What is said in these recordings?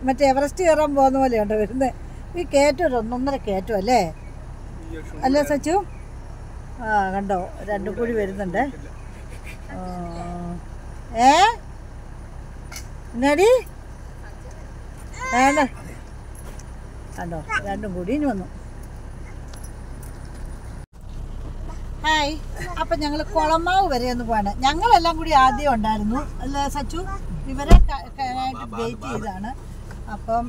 മറ്റേ എവറസ്റ്റ് കയറാൻ പോകുന്ന പോലെയുണ്ട് വരുന്നത്. ഈ കയറ്റം ഒരു 1.5 കയറ്റം അല്ലേ അല്ലേ സച്ചു? ആ കണ്ടോ, രണ്ടും കൂടി വരുന്നുണ്ട്. എന്നാടി വേണ്ട കണ്ടോ, രണ്ടും കൂടി ഇനി വന്നു. ഹായ്. അപ്പം ഞങ്ങൾ കുളമാവ് വരെ ഒന്ന് പോവാണ്. ഞങ്ങളെല്ലാം കൂടി ആദ്യം ഉണ്ടായിരുന്നു അല്ലേ സച്ചു? ഇവരെ വെയിറ്റ് ചെയ്താണ്. അപ്പം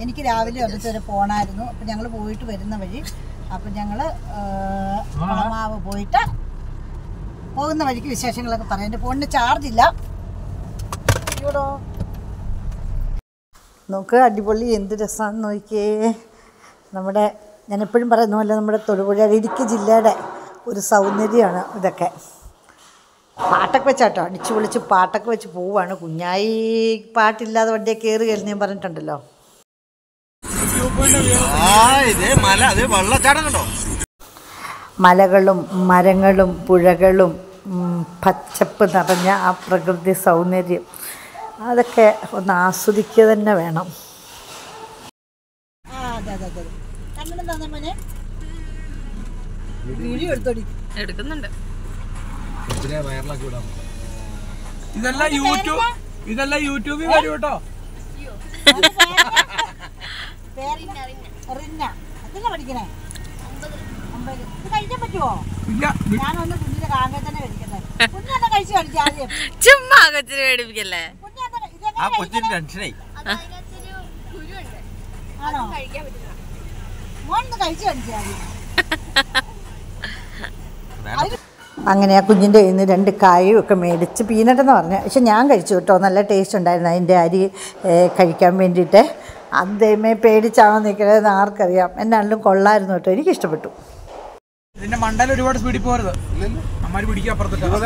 എനിക്ക് രാവിലെ ഒരിടത്ത് വരെ പോകണമായിരുന്നു. അപ്പം ഞങ്ങൾ പോയിട്ട് വരുന്ന വഴി അപ്പം ഞങ്ങൾ കുളമാവ് പോയിട്ട് പോകുന്ന വഴിക്ക് വിശേഷങ്ങളൊക്കെ പറയാം. എൻ്റെ ഫോണിന് ചാർജ് ഇല്ല. ഇവിടോ നോക്ക്, അടിപൊളി, എന്ത് രസമാണെന്ന് നോക്കിയേ. നമ്മുടെ ഞാനെപ്പോഴും പറയുന്ന പോലെ നമ്മുടെ തൊടുപുഴ ഇടുക്കി ജില്ലയുടെ ഒരു സൗന്ദര്യമാണ് ഇതൊക്കെ. പാട്ടൊക്കെ വെച്ചാട്ടോ, അടിച്ചു പൊളിച്ച് പാട്ടൊക്കെ വെച്ച് പോവുകയാണ്. കുഞ്ഞായി പാട്ടില്ലാതെ വണ്ടിയെ കയറി കഴിഞ്ഞ് ഞാൻ പറഞ്ഞിട്ടുണ്ടല്ലോ. മലകളും മരങ്ങളും പുഴകളും പച്ചപ്പ് നിറഞ്ഞ ആ പ്രകൃതി സൗന്ദര്യം അതൊക്കെ ഒന്ന് ആസ്വദിക്കുക തന്നെ വേണം. എടുക്കുന്നുണ്ട്. ഇതെല്ലാം യൂട്യൂബിൽ വരും കേട്ടോ. പഠിക്കണേ കഴിക്കാൻ പറ്റുമോ? ഞാനൊന്ന് കുഞ്ഞിന്റെ കാങ്ങ തന്നെ കഴിക്കട്ടെ. കുഞ്ഞെന്നെ കഴിച്ചു കാണിച്ചു ആദ്യം. ചുമ്മാ കൊച്ചിനെ പേടിപ്പിക്കല്ലേ. ആണോ? മോനൊന്ന് കഴിച്ചു കാണിച്ചു ആദ്യം. അങ്ങനെ ആ കുഞ്ഞിൻ്റെ കയ്യിൽ നിന്ന് 2 കായും ഒക്കെ മേടിച്ച് പീനട്ടെന്ന് പറഞ്ഞു. പക്ഷെ ഞാൻ കഴിച്ചു കേട്ടോ, നല്ല ടേസ്റ്റ് ഉണ്ടായിരുന്നു അതിൻ്റെ അരി കഴിക്കാൻ വേണ്ടിയിട്ട്. അതേമേ പേടിച്ചാണോ നിൽക്കണതെന്ന് ആർക്കറിയാം. എന്നാലും കൊള്ളായിരുന്നു കേട്ടോ, എനിക്കിഷ്ടപ്പെട്ടു. ഇതിന്റെ മണ്ടയിൽ ഒരുപാട് സ്പീഡിൽ പോരുത്, അമ്മ പിടിക്കുക. അപ്പുറത്തോട്ട് 20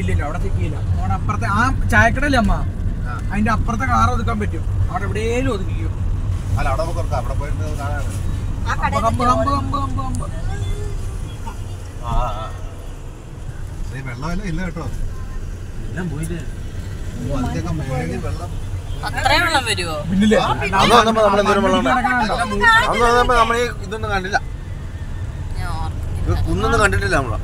ഇല്ലല്ലോ, അവിടെ ചെക്ക് ചെയ്യില്ല. അവിടെ അപ്പുറത്തെ ആ ചായക്കടയില്ലേ അമ്മ, അതിന്റെ അപ്പുറത്തെ കാർ ഒതുക്കാൻ പറ്റും. അവിടെ എവിടെയും ഒതുക്കിക്കും. വെള്ളമല്ല ഇല്ല കേട്ടോ, അത്രയും വെള്ളം വരുമോ? ഇതൊന്നും കണ്ടില്ല, കുന്നൊന്നും കണ്ടിട്ടില്ല നമ്മള്.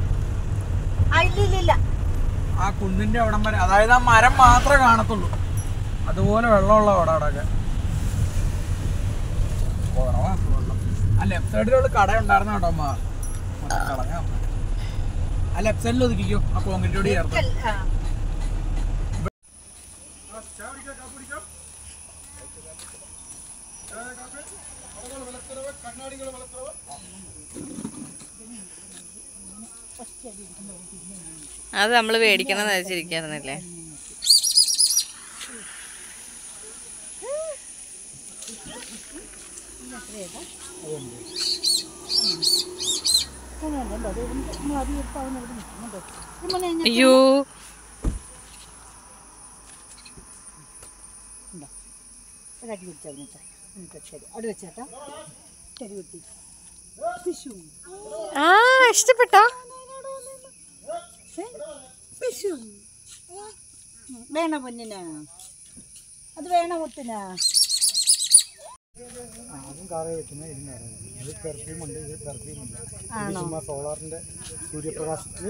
ആ കുന്നിന്റെ അവിടം വരെ, അതായത് ആ മരം മാത്രമേ കാണത്തുള്ളൂ. അതുപോലെ വെള്ളമുള്ള അവിടെ വെള്ളം. ആ ലെഫ്റ്റ് സൈഡിലുള്ള കട ഉണ്ടായിരുന്ന കേട്ടോ അമ്മ, കളഞ്ഞ. ആ ലെഫ്റ്റ് സൈഡിൽ ഒതുക്കിക്കോ, ആ കോൺക്രീറ്റോട് ചേർത്ത്. അത് നമ്മള് മേടിക്കണം വെച്ചിരിക്കായിരുന്നില്ലേ. അയ്യോ ആ ഇഷ്ടപ്പെട്ടോ? വേണോ പൊന്നിനാ? അത് വേണോ മുത്തിനാ? സോളാറിന്റെ സൂര്യപ്രകാശത്തിൽ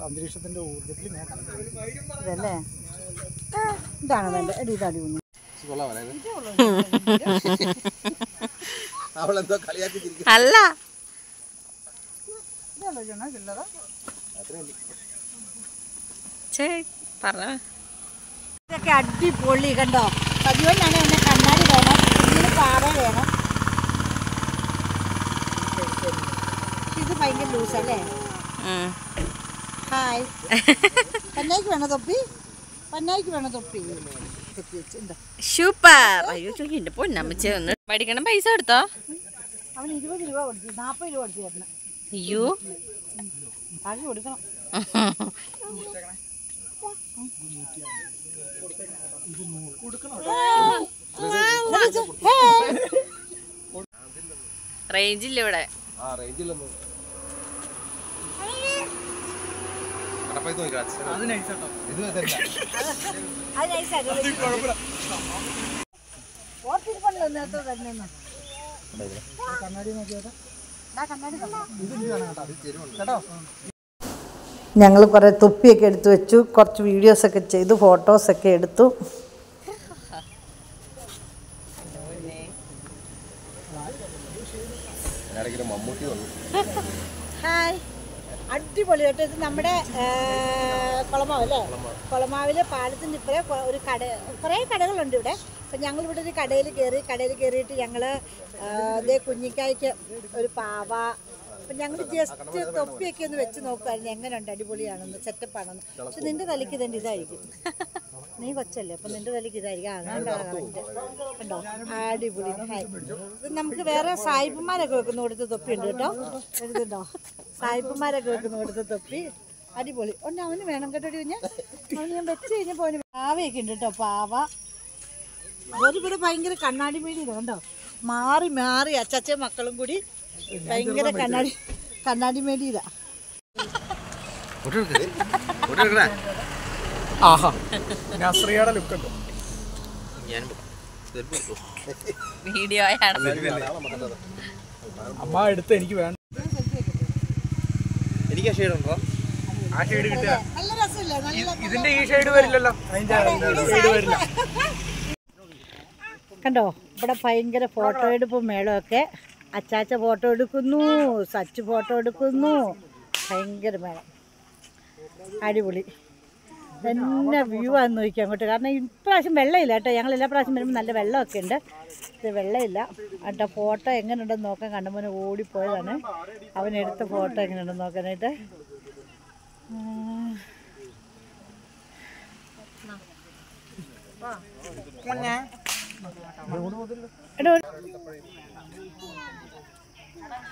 അന്തരീക്ഷത്തിന്റെ ഊർജ്ജത്തിൽ ഇതല്ലേ, ഇതാണ് വേണ്ടത്. എടി ഇതാടി കുഞ്ഞു. അല്ല ഇതൊക്കെ അടിപൊളി കണ്ടോ. പതിവന്നാണ് എന്നെ കണ്ണാടി വേണം, ഇതിന് പാറ വേണം. ഇത് ഭയങ്കര ലൂസല്ലേ. ഹായ്. പന്നായിക്ക് വേണോ തൊപ്പി? പന്നായിക്ക് വേണോ തൊപ്പി? തൊപ്പി വെച്ച് എന്താ സൂപ്പർ. അയ്യോ എന്റെ പൊന്നമ്മച്ചേ ഒന്ന് പഠിക്കണം. പൈസ എടുത്തോ? അവന് 20 രൂപ കൊടുത്തു, 40 രൂപ കൊടുത്തു തരണം. അയ്യോ ആകെ കൊടുക്കണം. റേഞ്ചില്ല ഇവിടെ. അത് നൈസ് കേട്ടോ. കേട്ടോ ഞങ്ങൾ കുറേ തൊപ്പിയൊക്കെ എടുത്തു വെച്ചു, കുറച്ച് വീഡിയോസൊക്കെ ചെയ്തു, ഫോട്ടോസൊക്കെ എടുത്തു. ഹായ്, അടിപൊളിയായിട്ട്. ഇത് നമ്മുടെ കുളമാവ് അല്ലേ? കുളമാവിൽ പാലത്തിൻ്റെ ഇപ്പറേ ഒരു കട, കുറേ കടകളുണ്ട് ഇവിടെ. അപ്പം ഞങ്ങളിവിടെ ഒരു കടയിൽ കയറിയിട്ട് ഞങ്ങൾ അതേ കുഞ്ഞിക്കായ്ക്ക് ഒരു പാവ, അപ്പം ഞങ്ങൾ ജസ്റ്റ് തൊപ്പിയൊക്കെ ഒന്ന് വെച്ച് നോക്കുമായിരുന്നു എങ്ങനെയുണ്ട്, അടിപൊളിയാണെന്ന്, സെറ്റപ്പാണെന്ന്. പക്ഷെ നിൻ്റെ തലയ്ക്ക് ഇതെൻ്റെ ഇതായിരിക്കും, നീ കൊച്ചല്ലേ, അപ്പം നിൻ്റെ തലയ്ക്ക് ഇതായിരിക്കും. കണ്ടോ, അടിപൊളി. ഇത് നമുക്ക് വേറെ സായിപ്പന്മാരൊക്കെ വെക്കുന്ന കൊടുത്ത തൊപ്പി ഉണ്ട് കേട്ടോ. എഴുതുണ്ടോ, സായിപ്പന്മാരൊക്കെ വെക്കുന്ന കൊടുത്ത തൊപ്പി അടിപൊളി. ഒന്ന് അവന് വേണം കേട്ടോ. അവന് ഞാൻ വെച്ച് കഴിഞ്ഞപ്പോൾ അവന് പാവയൊക്കെ ഉണ്ട് കേട്ടോ, പാവ. ഇവിടെ ഭയങ്കര കണ്ണാടി മേടിയില്ല കണ്ടോ, മാറി മാറി അച്ചാച്ചയും മക്കളും കൂടി ഭയങ്കര കണ്ണാടി മേടിയില്ല. ആഹാ, നസ്രിയയുടെ ലുക്ക് ഉണ്ടോ? വീഡിയോ അമ്മ എടുത്ത് എനിക്ക് വേണ്ട. എനിക്ക് ആ ഷെയ്ഡ് ഉണ്ടോ? ആ ഷെയ്ഡ് കിട്ടിയ നല്ല രസമില്ല, ഇതിന്റെ ഈ ഷെയ്ഡ് വരില്ലല്ലോ. അതിന്റെ ഷെയ്ഡ് വരില്ല. കണ്ടോ, ഇവിടെ ഭയങ്കര ഫോട്ടോ എടുപ്പും മേളമൊക്കെ. അച്ചാച്ച ഫോട്ടോ എടുക്കുന്നു, സച്ച് ഫോട്ടോ എടുക്കുന്നു, ഭയങ്കര മേളം, അടിപൊളി. തന്നെ വ്യൂ ആണെന്ന് നോക്കിയാൽ അങ്ങോട്ട്. കാരണം ഇപ്രാവശ്യം വെള്ളമില്ല കേട്ടോ, ഞങ്ങൾ എല്ലാ പ്രാവശ്യം വരുമ്പോൾ നല്ല വെള്ളമൊക്കെ ഉണ്ട്, ഇത് വെള്ളമില്ല കേട്ടോ. ഫോട്ടോ എങ്ങനെയുണ്ടെന്ന് നോക്കാൻ കണ്ണമ്മോനെ ഓടിപ്പോയതാണ്, അവനെടുത്ത ഫോട്ടോ എങ്ങനെയുണ്ടെന്ന് നോക്കാനായിട്ട്.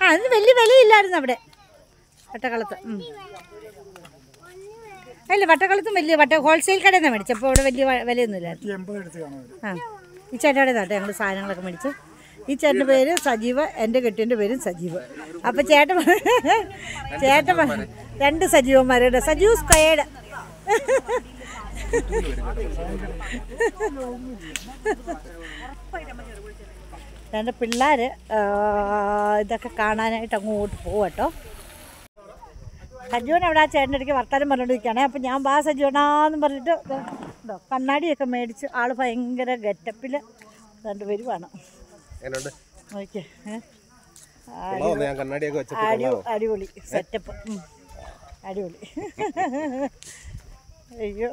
അതിന് വലിയ വിലയില്ലായിരുന്നു അവിടെ വട്ടക്കളത്ത്. അല്ല, വട്ടക്കളത്തും വലിയ ഹോൾസെയിൽ കടയിൽ നിന്നാണ് മേടിച്ചത്. അപ്പോൾ അവിടെ വലിയ വിലയൊന്നും ഇല്ലായിരുന്നു. ആ, ഈ ചേട്ടയുടെ നാട്ടെ ഞങ്ങൾ സാധനങ്ങളൊക്കെ മേടിച്ചു. ഈ ചേട്ടൻ്റെ പേര് സജീവ്, എൻ്റെ കെട്ടിൻ്റെ പേരും സജീവ്. അപ്പോൾ ചേട്ടൻ രണ്ട് സജീവന്മാരുടെ, സജീവ് സ്ക്വയർഡ്. രണ്ട് പിള്ളേർ ഇതൊക്കെ കാണാനായിട്ട് അങ്ങോട്ട് പോവട്ടോ. സജീവൻ അവിടെ ആ ചേട്ടൻ്റെ ഇടയ്ക്ക് വർത്താനം പറഞ്ഞുകൊണ്ടിരിക്കുകയാണ്. അപ്പം ഞാൻ ബാ സജീവനാന്നും പറഞ്ഞിട്ട് ഉണ്ടോ കണ്ണാടിയൊക്കെ മേടിച്ച് ആൾ ഭയങ്കര ഗെറ്റപ്പിൽ രണ്ട് വരുവാണ്. ഓക്കെ, അടിപൊളി സെറ്റപ്പ്, അടിപൊളി. അയ്യോ,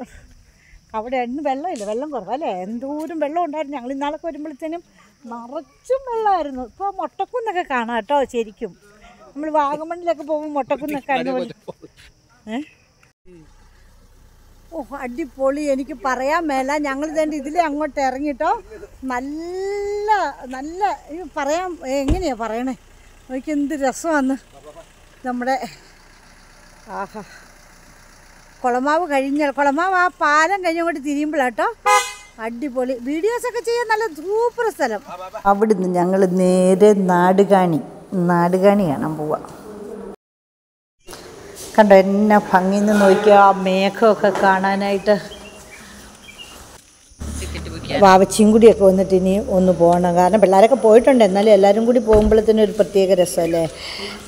അവിടെ ഒന്നും വെള്ളമില്ല, വെള്ളം കുറവല്ലേ, എന്തോരം വെള്ളം ഉണ്ടായിരുന്നു. ഞങ്ങൾ ഇന്നാളൊക്കെ വരുമ്പോഴത്തേനും നിറച്ചും വെള്ളമായിരുന്നു. ഇപ്പോൾ മൊട്ടക്കുന്നൊക്കെ കാണാം കേട്ടോ. ശരിക്കും നമ്മൾ വാഗമണ്ണിലൊക്കെ പോകുമ്പോൾ മൊട്ടക്കുന്നൊക്കെ കാണുന്ന പോലെ. ഓ, അടിപൊളി. എനിക്ക് പറയാൻ മേല. ഞങ്ങൾ തന്നെ ഇതിലേ അങ്ങോട്ട് ഇറങ്ങിട്ടോ, നല്ല നല്ല പറയാൻ എങ്ങനെയാണ് പറയണേ, എനിക്ക് എന്ത് രസമാണ് നമ്മുടെ. ആഹാ, കുളമാവ് ആ പാലം കഴിഞ്ഞങ്ങോട്ട് തിരിയുമ്പോഴാട്ടോ അടിപൊളി. വീഡിയോസൊക്കെ ചെയ്യാൻ നല്ല സൂപ്പർ സ്ഥലം. അവിടുന്ന് ഞങ്ങൾ നേരെ നാടുകാണി കാണാൻ പോവാം. കണ്ടോ എന്നാ ഭംഗിന്ന് നോക്കിയാൽ ആ മേഘമൊക്കെ കാണാനായിട്ട്. വാവച്ചിയും കൂടിയൊക്കെ വന്നിട്ട് ഇനി ഒന്ന് പോകണം. കാരണം പിള്ളേരൊക്കെ പോയിട്ടുണ്ട്, എന്നാലും എല്ലാവരും കൂടി പോകുമ്പോഴത്തേനും ഒരു പ്രത്യേക രസമല്ലേ.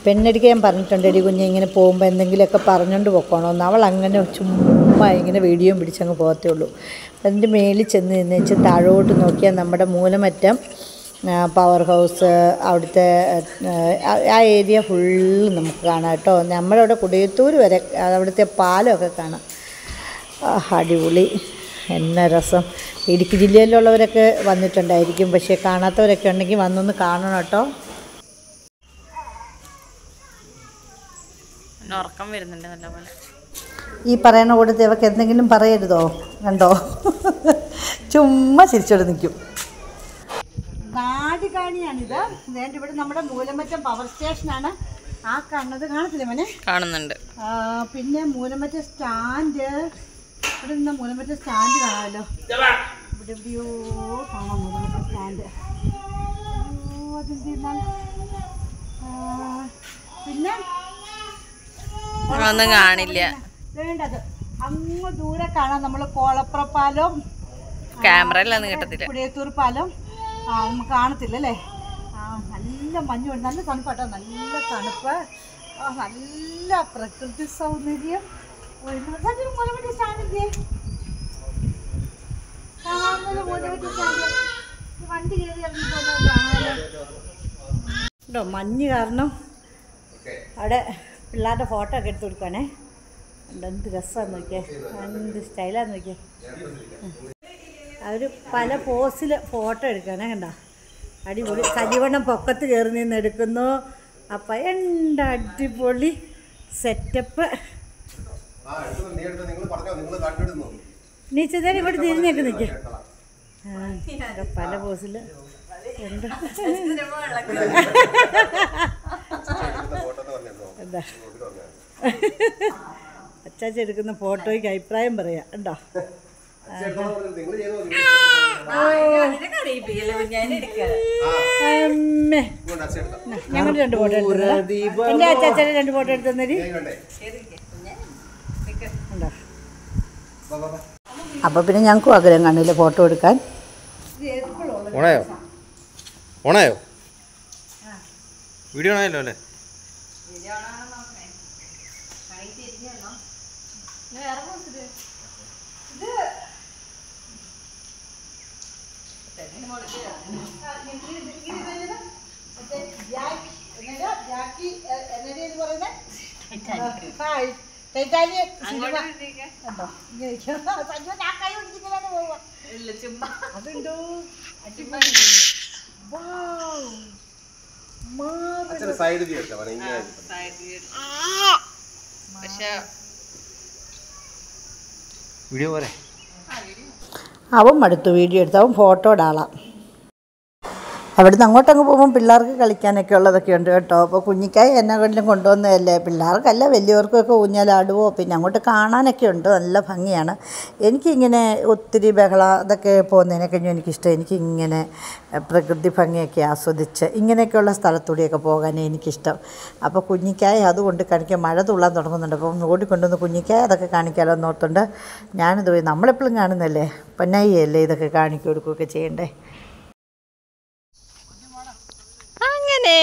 പെണ്ണടിക്ക് ഞാൻ പറഞ്ഞിട്ടുണ്ട്, എടി കുഞ്ഞ് ഇങ്ങനെ പോകുമ്പോൾ എന്തെങ്കിലുമൊക്കെ പറഞ്ഞുകൊണ്ട് പോക്കണമെന്ന്. അവൾ അങ്ങനെ ചുമ്മാ ഇങ്ങനെ വീഡിയോയും പിടിച്ചങ്ങ് പോകത്തേ ഉള്ളൂ. അതിൻ്റെ മേളിൽ ചെന്ന് നിന്നേച്ച് താഴോട്ട് നോക്കിയാൽ നമ്മുടെ മൂലമറ്റം പവർ ഹൗസ്, അവിടുത്തെ ആ ഏരിയ ഫുള്ള് നമുക്ക് കാണാം കേട്ടോ. നമ്മളവിടെ കുടിയത്തൂർ വരെ അവിടുത്തെ പാലമൊക്കെ കാണാം. അടിപൊളി, എന്നാ രസം. ഇടുക്കി ജില്ലയിലുള്ളവരൊക്കെ വന്നിട്ടുണ്ടായിരിക്കും, പക്ഷേ കാണാത്തവരൊക്കെ ഉണ്ടെങ്കിൽ വന്നൊന്ന് കാണണം കേട്ടോ. ഉറക്കം വരുന്നുണ്ട് നല്ലപോലെ. ഈ പറയുന്ന കൂട്ടത്തിൽ അവർക്ക് എന്തെങ്കിലും പറയരുതോ? കണ്ടോ, ചുമ്മാ ചിരിച്ചോട് നിൽക്കും. നാടുകാണിയാണിത്. ഇവിടെ നമ്മുടെ മൂലമറ്റം പവർ സ്റ്റേഷനാണ് ആ കാണുന്നത്. കാണത്തില്ലേ മോനെ? കാണുന്നുണ്ട്. പിന്നെ മൂലമറ്റം സ്റ്റാൻഡ്, ഇവിടെ നിന്ന് മൂലമറ്റം സ്റ്റാൻഡ് കാണാമല്ലോ. ഇവിടെ എവിടെയോ കാണാം മൂലമറ്റം സ്റ്റാൻഡ്. പിന്നെ ഒന്നും കാണില്ല. വേണ്ടത് അങ്ങ് ദൂരെ കാണാം നമ്മൾ കോളപ്ര പാലം, ക്യാമറയിലൊന്നും കിട്ടത്തില്ല. പുളിയത്തൂർ പാലം നമുക്ക് കാണത്തില്ല അല്ലേ. നല്ല മഞ്ഞ്, നല്ല തണുപ്പാട്ടോ, നല്ല തണുപ്പ്, നല്ല പ്രകൃതി സൗന്ദര്യം. വണ്ടി കയറി ഇറങ്ങി പോകുന്നത് മഞ്ഞ് കാരണം അവിടെ പിള്ളേരുടെ ഫോട്ടോ ഒക്കെ എടുത്ത് കൊടുക്കുകയാണേ. എന്ത് രസമാണെന്ന് നോക്കിയേ, എന്ത് സ്റ്റൈലാന്ന് നോക്കിയേ. അവർ പല പോസിൽ ഫോട്ടോ എടുക്കാനേ കണ്ട, അടിപൊളി. സജീവണ്ണം പൊക്കത്ത് കയറി നിന്ന് എടുക്കുന്നു. അപ്പം എൻ്റെ അടിപൊളി സെറ്റപ്പ്. നീച്ചതേനെ ഇവിടെ തിരിഞ്ഞൊക്കെ നിൽക്കുക. പല പോസിൽ ഉണ്ട്. എന്താ അച്ചാച്ച എടുക്കുന്ന ഫോട്ടോയ്ക്ക് അഭിപ്രായം പറയാം ഉണ്ടോ. ഞങ്ങൾ 2 ഫോട്ടോ എടുത്തു. എൻ്റെ അച്ചാച്ചനെ 2 ഫോട്ടോ എടുത്തന്നേരി ഉണ്ടോ. അപ്പോൾ പിന്നെ ഞങ്ങൾക്കും ആഗ്രഹം കാണില്ല ഫോട്ടോ എടുക്കാൻ. ഓണായോ? വീഡിയോ ആണല്ലോ അല്ലേ? വീഡിയോ പോലെ അവൻ മടുത്തു വീഡിയോ എടുത്ത്, അവൻ ഫോട്ടോ ഇടാളാം. അവിടുന്ന് അങ്ങോട്ടങ്ങ് പോകുമ്പം പിള്ളേർക്ക് കളിക്കാനൊക്കെ ഉള്ളതൊക്കെ ഉണ്ട് കേട്ടോ. അപ്പോൾ കുഞ്ഞിക്കായി എന്നെ കൊണ്ടിലും കൊണ്ടുവന്നതല്ലേ, പിള്ളേർക്കല്ല വലിയവർക്കൊക്കെ ഊഞ്ഞാലാടുവോ. പിന്നെ അങ്ങോട്ട് കാണാനൊക്കെ ഉണ്ട്, നല്ല ഭംഗിയാണ്. എനിക്കിങ്ങനെ ഒത്തിരി ബഹള അതൊക്കെ പോകുന്നതിനെ കഴിഞ്ഞും എനിക്കിഷ്ടം. എനിക്കിങ്ങനെ പ്രകൃതി ഭംഗിയൊക്കെ ആസ്വദിച്ച് ഇങ്ങനെയൊക്കെയുള്ള സ്ഥലത്തൂടെയൊക്കെ പോകാനേ എനിക്കിഷ്ടം. അപ്പോൾ കുഞ്ഞിക്കായ അതുകൊണ്ട് കാണിക്കാൻ മഴ തുള്ളാൻ തുടങ്ങുന്നുണ്ട്. അപ്പം ഓടിക്കൊണ്ടുവന്ന് കുഞ്ഞിക്കായ അതൊക്കെ കാണിക്കാമല്ലോ എന്നോർത്തുണ്ട് ഞാനിത് പോയി. നമ്മളെപ്പോഴും കാണുന്നല്ലേ, പൊന്നായിയല്ലേ ഇതൊക്കെ കാണിക്കുക കൊടുക്കുകയൊക്കെ ചെയ്യണ്ടേ. അങ്ങനെ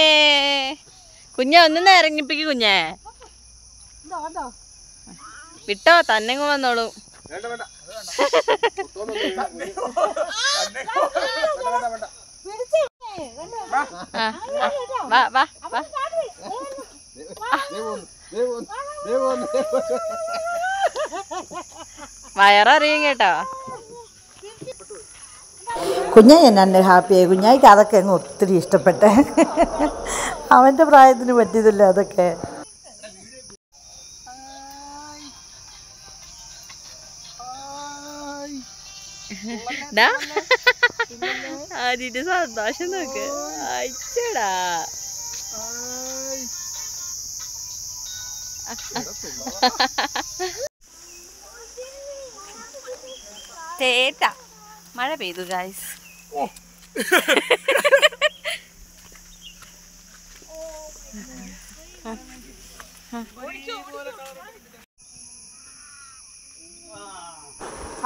കുഞ്ഞെ ഒന്നും ഇറങ്ങിപ്പിക്ക്. കുഞ്ഞെ വിട്ടോ, തന്നെ വന്നോളൂ. വാ വാ വാ. വയററിയും കേട്ടോ. കുഞ്ഞായി എന്നെ ഹാപ്പിയായി. കുഞ്ഞായിക്ക് അതൊക്കെ അങ്ങ് ഒത്തിരി ഇഷ്ടപ്പെട്ടെ. അവൻ്റെ പ്രായത്തിന് പറ്റിയതല്ലേ അതൊക്കെ. അതിന്റെ സന്തോഷം നോക്ക്. അയച്ചടാ ചേട്ടാ. മഴ പെയ്തു ഗായ്സ്.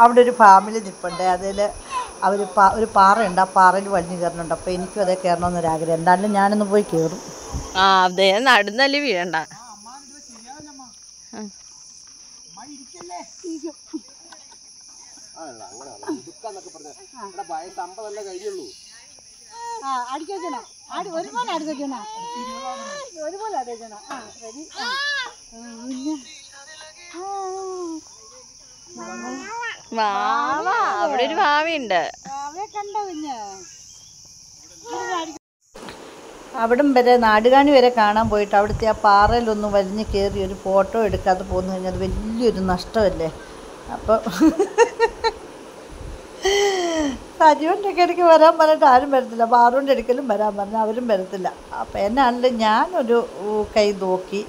അവിടെ ഒരു ഫാമിലി നിൽപ്പുണ്ട്. അതിൽ അവർ ഒരു പാറയുണ്ട്, ആ പാറയിൽ വലിഞ്ഞു കയറുന്നുണ്ട്. അപ്പോൾ എനിക്കും അതേ കയറണമെന്നൊരാഗ്രഹം. എന്തായാലും ഞാനൊന്ന് പോയി കയറും. അതെ, നടുന്നല്ലേ വീഴണ്ട. വാവാ, അവിടെ ഒരു ഭാവിയുണ്ട്. അവിടം വരെ നാടുകാണി വരെ കാണാൻ പോയിട്ട് അവിടുത്തെ ആ പാറയിലൊന്നും വലിഞ്ഞ് കയറി ഒരു ഫോട്ടോ എടുക്കാതെ പോന്നു കഴിഞ്ഞാൽ അത് വലിയൊരു നഷ്ടമല്ലേ. അപ്പോൾ സജീവൻ്റെ ഇടയ്ക്ക് വരാൻ പറഞ്ഞിട്ട് ആരും വരത്തില്ല. പാറുവിൻ്റെ അടുക്കലും വരാൻ പറഞ്ഞാൽ അവരും വരത്തില്ല. അപ്പോൾ എന്നാണെങ്കിലും ഞാനൊരു കൈ നോക്കി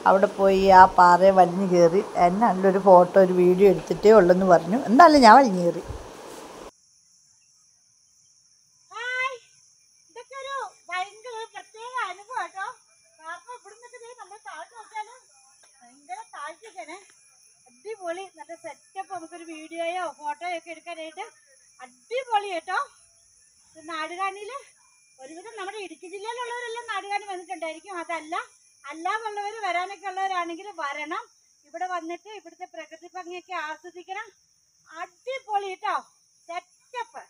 അവിടെ പോയി ആ പാറയെ വലിഞ്ഞു കയറി. എന്നാണെങ്കിലും ഒരു ഫോട്ടോ ഒരു വീഡിയോ എടുത്തിട്ടേ ഉള്ളെന്ന് പറഞ്ഞു. എന്തായാലും ഞാൻ വലിഞ്ഞു കയറി. നല്ല സെറ്റപ്പ് നമുക്കൊരു വീഡിയോയോ ഫോട്ടോയോ ഒക്കെ എടുക്കാനായിട്ട് അടിപൊളി കേട്ടോ. നാടുകാണിയിൽ ഒരുവിധം നമ്മുടെ ഇടുക്കി ജില്ലയിലുള്ളവരെല്ലാം നാടുകാണി വന്നിട്ടുണ്ടായിരിക്കും. അല്ലാതുള്ളവർ വരാനൊക്കെ ഉള്ളവരാണെങ്കിൽ വരണം. ഇവിടെ വന്നിട്ട് ഇവിടുത്തെ പ്രകൃതി ഭംഗിയൊക്കെ ആസ്വദിക്കണം. അടിപൊളി കേട്ടോ, സെറ്റപ്പ്.